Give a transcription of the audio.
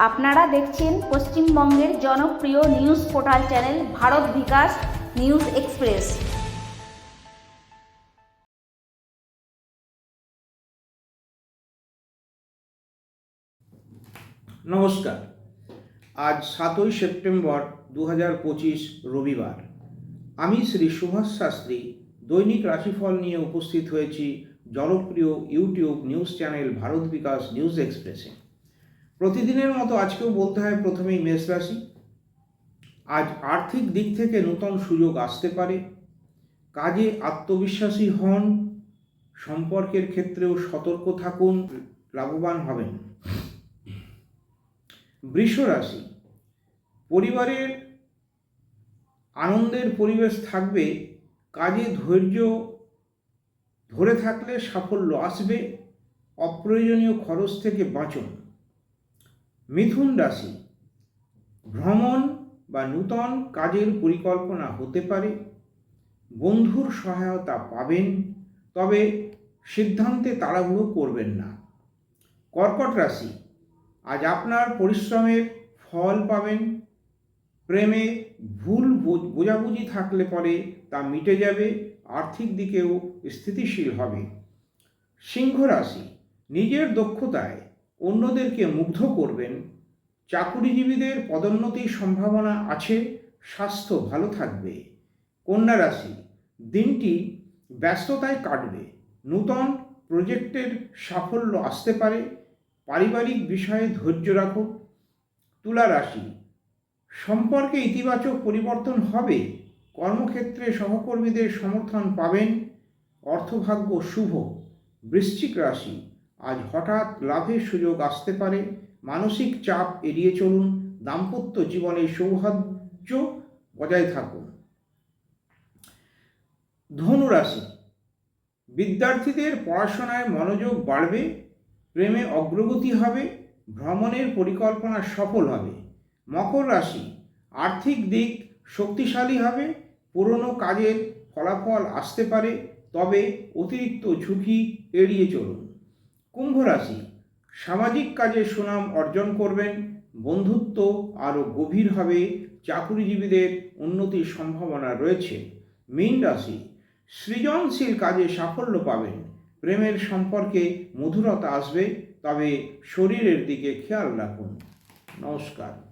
আপনারা দেখছেন পশ্চিমবঙ্গের জনপ্রিয় নিউজ পোর্টাল চ্যানেল ভারত বিকাশ নিউজ এক্সপ্রেস। নমস্কার। আজ 7ই সেপ্টেম্বর 2025 রবিবার। আমি শ্রী সুভাষ শাস্ত্রী দৈনিক রাশিফল নিয়ে উপস্থিত হয়েছি জনপ্রিয় ইউটিউব নিউজ চ্যানেল ভারত বিকাশ নিউজ এক্সপ্রেসে। প্রতিদিনের মতো আজকেও বলতে হয় প্রথমেই মেষ রাশি। আজ আর্থিক দিক থেকে নতুন সুযোগ আসতে পারে। কাজে আত্মবিশ্বাসী হন, সম্পর্কের ক্ষেত্রেও সতর্ক থাকুন, লাভবান হবেন। বৃষ রাশি, পরিবারের আনন্দের পরিবেশ থাকবে। কাজে ধৈর্য ধরে থাকলে সাফল্য আসবে। অপ্রয়োজনীয় খরচ থেকে বাঁচুন। মিথুন রাশি, ভ্রমণ বা নূতন কাজের পরিকল্পনা হতে পারে। বন্ধুর সহায়তা পাবেন, তবে সিদ্ধান্তে তাড়াহুড়ো করবেন না। কর্কট রাশি, আজ আপনার পরিশ্রমের ফল পাবেন। প্রেমে ভুল বোঝাবুঝি থাকলে পরে তা মিটে যাবে। আর্থিক দিকেও স্থিতিশীল হবে। সিংহ রাশি, নিজের দক্ষতায় অন্যদেরকে মুগ্ধ করবেন। চাকুরিজীবীদের পদোন্নতির সম্ভাবনা আছে। স্বাস্থ্য ভালো থাকবে। কন্যা রাশি, দিনটি ব্যস্ততায় কাটবে। নূতন প্রজেক্টের সাফল্য আসতে পারে। পারিবারিক বিষয়ে ধৈর্য রাখুন। তুলা রাশি, সম্পর্কে ইতিবাচক পরিবর্তন হবে। কর্মক্ষেত্রে সহকর্মীদের সমর্থন পাবেন। অর্থভাগ্য শুভ। বৃশ্চিক রাশি, আজ হঠাৎ লাভের সুযোগ আসতে পারে। মানসিক চাপ এড়িয়ে চলুন। দাম্পত্য জীবনে সৌহার্দ্য বজায় থাকুন। ধনু রাশি, বিদ্যার্থীদের পড়াশোনায় মনোযোগ বাড়বে। প্রেমে অগ্রগতি হবে। ভ্রমণের পরিকল্পনা সফল হবে। মকর রাশি, আর্থিক দিক শক্তিশালী হবে। পুরনো কাজের ফলাফল আসতে পারে, তবে অতিরিক্ত ঝুঁকি এড়িয়ে চলুন। কুম্ভ রাশি, সামাজিক কাজে সুনাম অর্জন করবেন। বন্ধুত্ব আরও গভীর হবে। চাকুরিজীবীদের উন্নতির সম্ভাবনা রয়েছে। মীন রাশি, সৃজনশীল কাজে সাফল্য পাবেন। প্রেমের সম্পর্কে মধুরতা আসবে, তবে শরীরের দিকে খেয়াল রাখুন। নমস্কার।